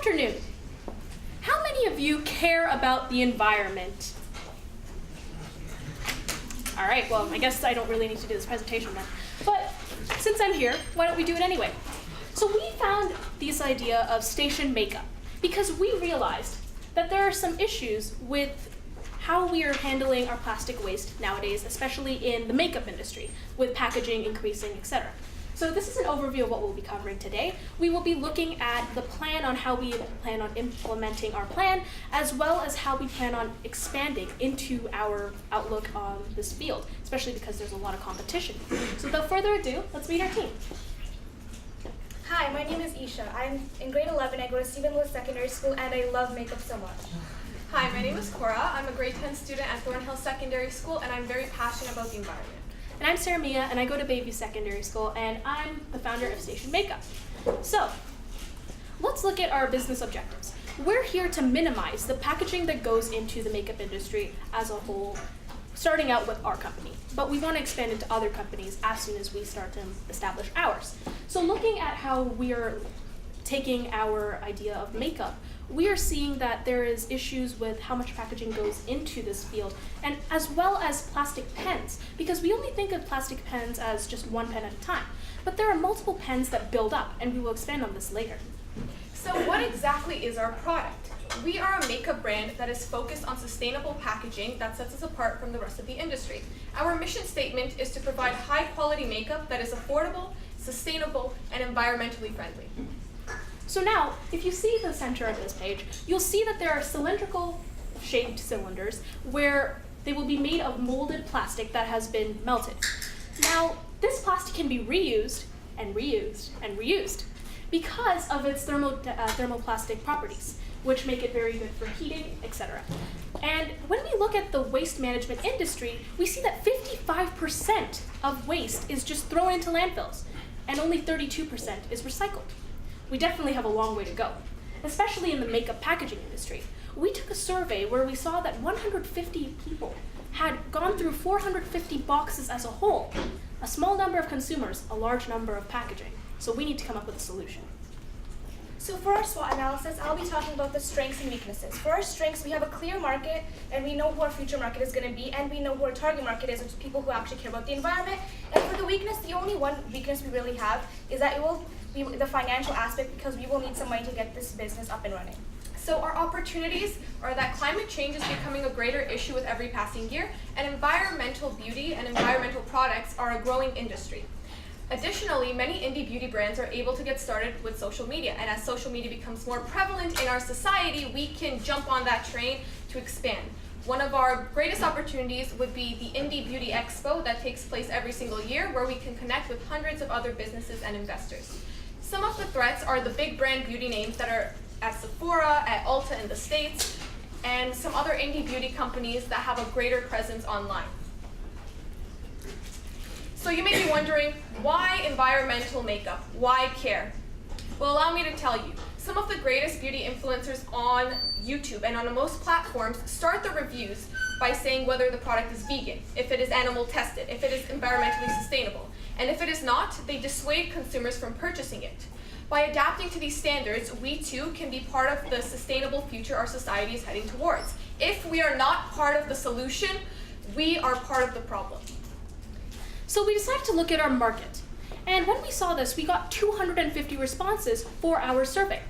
afternoon. How many of you care about the environment? All right, well, I guess I don't really need to do this presentation then. But since I'm here, why don't we do it anyway? So we found this idea of station makeup because we realized that there are some issues with how we are handling our plastic waste nowadays, especially in the makeup industry, with packaging increasing, etc. So this is an overview of what we'll be covering today. We will be looking at the plan on how we plan on implementing our plan, as well as how we plan on expanding into our outlook on this field, especially because there's a lot of competition. So without further ado, let's meet our team. Hi, my name is Isha. I'm in grade 11. I go to Stephen Lewis Secondary School, and I love makeup so much. Hi, my name is Cora. I'm a grade 10 student at Thornhill Secondary School, and I'm very passionate about the environment. And I'm Sarah Mia, and I go to Bayview Secondary School, and I'm the founder of Station Makeup. So, let's look at our business objectives. We're here to minimize the packaging that goes into the makeup industry as a whole, starting out with our company. But we want to expand into other companies as soon as we start to establish ours. So looking at how we are taking our idea of makeup, we are seeing that there is issues with how much packaging goes into this field, and as well as plastic pens, because we only think of plastic pens as just one pen at a time. But there are multiple pens that build up, and we will expand on this later. So what exactly is our product? We are a makeup brand that is focused on sustainable packaging that sets us apart from the rest of the industry. Our mission statement is to provide high-quality makeup that is affordable, sustainable, and environmentally friendly. So now, if you see the center of this page, you'll see that there are cylindrical shaped cylinders where they will be made of molded plastic that has been melted. Now, this plastic can be reused and reused and reused because of its thermoplastic properties, which make it very good for heating, etc. And when we look at the waste management industry, we see that 55% of waste is just thrown into landfills, and only 32% is recycled. We definitely have a long way to go, especially in the makeup packaging industry. We took a survey where we saw that 150 people had gone through 450 boxes as a whole. A small number of consumers, a large number of packaging. So we need to come up with a solution. So for our SWOT analysis, I'll be talking about the strengths and weaknesses. For our strengths, we have a clear market, and we know who our future market is going to be, and we know who our target market is, which is people who actually care about the environment. And for the weakness, the only one weakness we really have is that it will be the financial aspect, because we will need some money to get this business up and running. So our opportunities are that climate change is becoming a greater issue with every passing year, and environmental beauty and environmental products are a growing industry. Additionally, many indie beauty brands are able to get started with social media, and as social media becomes more prevalent in our society, we can jump on that train to expand. One of our greatest opportunities would be the Indie Beauty Expo that takes place every single year, where we can connect with hundreds of other businesses and investors. Some of the threats are the big brand beauty names that are at Sephora, at Ulta in the States, and some other indie beauty companies that have a greater presence online. So you may be wondering, why environmental makeup? Why care? Well, allow me to tell you. Some of the greatest beauty influencers on YouTube and on most platforms start the reviews by saying whether the product is vegan, if it is animal tested, if it is environmentally sustainable. And if it is not, they dissuade consumers from purchasing it. By adapting to these standards, we too can be part of the sustainable future our society is heading towards. If we are not part of the solution, we are part of the problem. So we decided to look at our market. And when we saw this, we got 250 responses for our survey.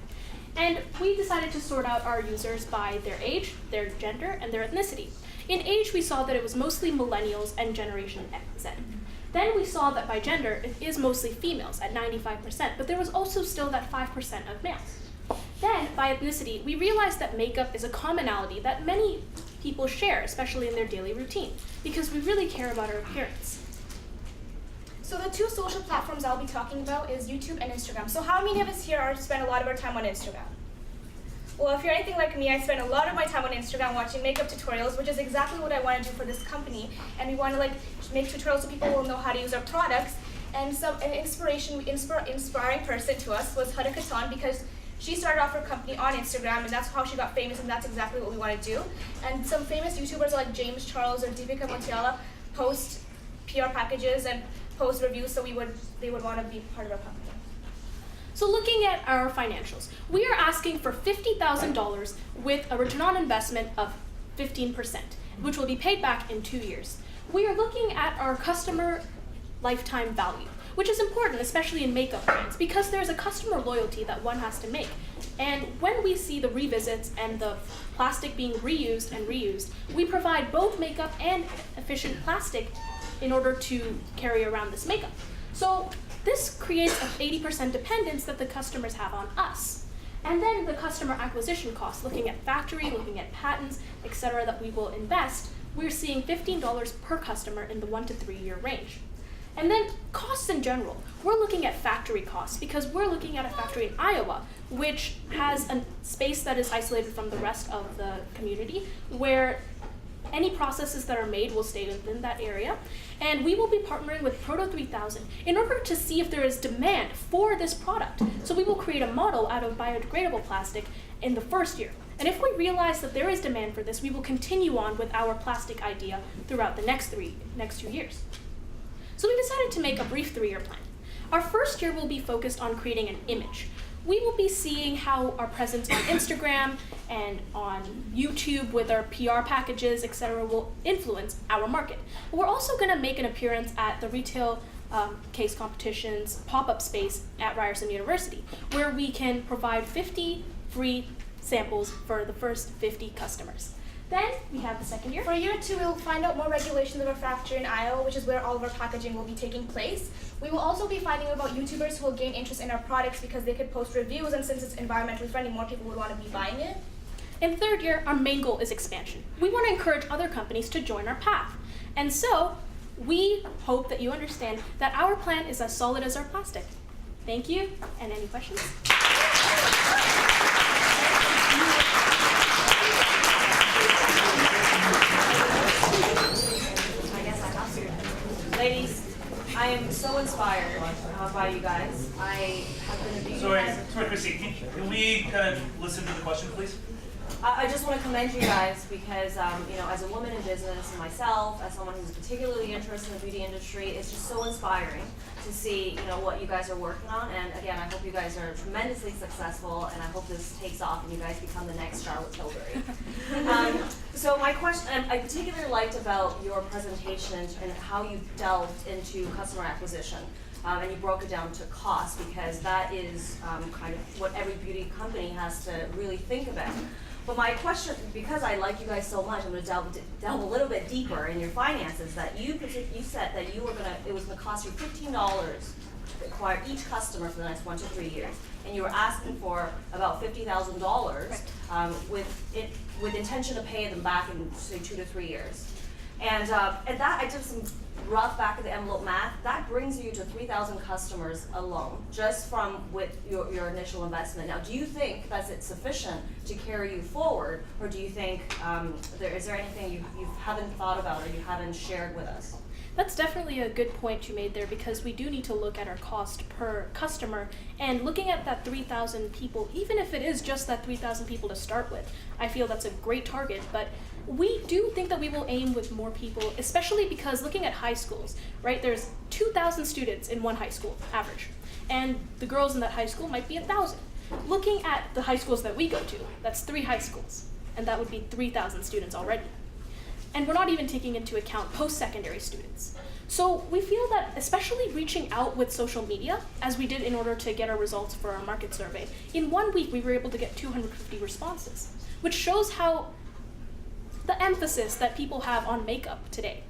And we decided to sort out our users by their age, their gender, and their ethnicity. In age, we saw that it was mostly millennials and Generation Z. Then we saw that by gender, it is mostly females at 95%, but there was also still that 5% of males. Then, by ethnicity, we realized that makeup is a commonality that many people share, especially in their daily routine, because we really care about our appearance. So the two social platforms I'll be talking about is YouTube and Instagram. So how many of us here spend a lot of our time on Instagram? Well, if you're anything like me, I spend a lot of my time on Instagram watching makeup tutorials, which is exactly what I want to do for this company. And we want to make tutorials so people will know how to use our products. And an inspiring person to us was Hada Katan, because she started off her company on Instagram, and that's how she got famous, and that's exactly what we want to do. And some famous YouTubers like James Charles or Deepika Motiala post PR packages and post reviews, so they would want to be part of our company. So looking at our financials, we are asking for $50,000 with a return on investment of 15%, which will be paid back in 2 years. We are looking at our customer lifetime value, which is important, especially in makeup brands, because there's a customer loyalty that one has to make. And when we see the revisits and the plastic being reused and reused, we provide both makeup and efficient plastic in order to carry around this makeup. So this creates an 80% dependence that the customers have on us. And then the customer acquisition costs, looking at factory, looking at patents, etc., that we will invest, we're seeing $15 per customer in the 1 to 3 year range. And then costs in general, we're looking at factory costs because we're looking at a factory in Iowa, which has a space that is isolated from the rest of the community, where any processes that are made will stay within that area. And we will be partnering with Proto 3000 in order to see if there is demand for this product. So we will create a model out of biodegradable plastic in the first year. And if we realize that there is demand for this, we will continue on with our plastic idea throughout the next 2 years. So we decided to make a brief 3-year plan. Our first year will be focused on creating an image. We will be seeing how our presence on Instagram and on YouTube with our PR packages, etc., will influence our market. We're also going to make an appearance at the retail case competitions pop-up space at Ryerson University, where we can provide 50 free samples for the first 50 customers. Then we have the second year. For year 2, we'll find out more regulations of our factory in Iowa, which is where all of our packaging will be taking place. We will also be finding out about YouTubers who will gain interest in our products because they could post reviews, and since it's environmentally friendly, more people would want to be buying it. In third year, our main goal is expansion. We want to encourage other companies to join our path. And so we hope that you understand that our plan is as solid as our plastic. Thank you, and any questions? Ladies, I am so inspired by you guys. I have been a beauty Sorry, Chrissy, can we kind of listen to the question, please? I just want to commend you guys because, as a woman in business and myself, as someone who's particularly interested in the beauty industry, it's just so inspiring to see, what you guys are working on. And again, I hope you guys are tremendously successful, and I hope this takes off and you guys become the next Charlotte Tilbury. So my question, I particularly liked about your presentation and how you delved into customer acquisition. And you broke it down to cost because that is kind of what every beauty company has to really think about. But my question, because I like you guys so much, I'm going to delve a little bit deeper in your finances. That you said that it was going to cost you $15 to acquire each customer for the next 1 to 3 years, and you were asking for about $50,000 with intention to pay them back in say 2 to 3 years. And that I did some rough back of the envelope math. That brings you to 3,000 customers alone, just from with your initial investment. Now, do you think that's sufficient to carry you forward, or do you think is there anything you haven't thought about or you haven't shared with us? That's definitely a good point you made there, because we do need to look at our cost per customer, and looking at that 3,000 people, even if it is just that 3,000 people to start with, I feel that's a great target. But we do think that we will aim with more people, especially because looking at high schools, right, there's 2,000 students in one high school, average, and the girls in that high school might be 1,000. Looking at the high schools that we go to, that's 3 high schools, and that would be 3,000 students already. And we're not even taking into account post-secondary students. So we feel that especially reaching out with social media, as we did in order to get our results for our market survey, in 1 week we were able to get 250 responses, which shows how the emphasis that people have on makeup today.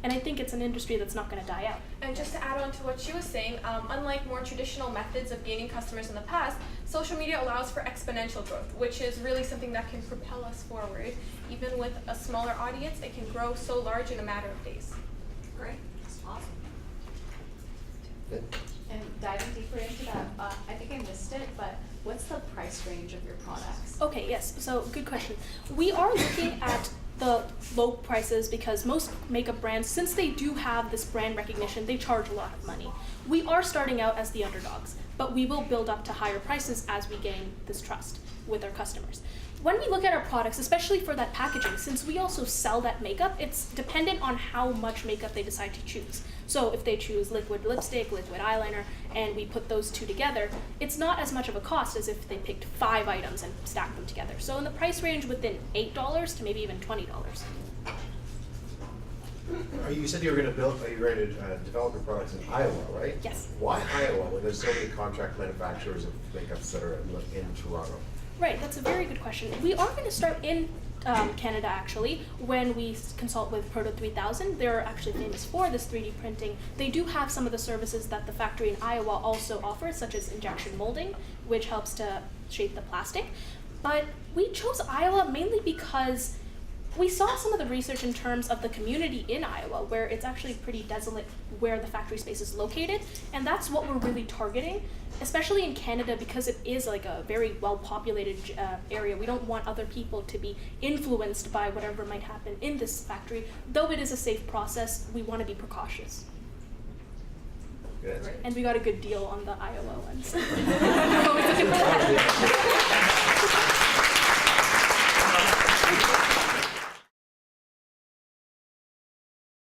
And I think it's an industry that's not going to die out. And just to add on to what she was saying, unlike more traditional methods of gaining customers in the past, social media allows for exponential growth, which is really something that can propel us forward. Even with a smaller audience, it can grow so large in a matter of days. Great, that's awesome. Good. And diving deeper into that, I think I missed it, but what's the price range of your products? Okay, yes, so good question. We are looking at the low prices because most makeup brands, since they do have this brand recognition, they charge a lot of money. We are starting out as the underdogs, but we will build up to higher prices as we gain this trust with our customers. when we look at our products, especially for that packaging, since we also sell that makeup, it's dependent on how much makeup they decide to choose. So if they choose liquid lipstick, liquid eyeliner, and we put those two together, it's not as much of a cost as if they picked 5 items and stacked them together. So in the price range within $8 to maybe even $20. You said you were going to develop your products in Iowa, right? Yes. Why Iowa when there's so many contract manufacturers of makeups that are in Toronto? Right, that's a very good question. We are going to start in Canada actually when we consult with Proto 3000. They're actually famous for this 3D printing. They do have some of the services that the factory in Iowa also offers, such as injection molding, which helps to shape the plastic. But we chose Iowa mainly because we saw some of the research in terms of the community in Iowa, where it's actually pretty desolate where the factory space is located, and that's what we're really targeting, especially in Canada because it is like a very well-populated area. We don't want other people to be influenced by whatever might happen in this factory. Though it is a safe process, we want to be precautious. Good answer. And we got a good deal on the Iowa ones. We're always looking for that.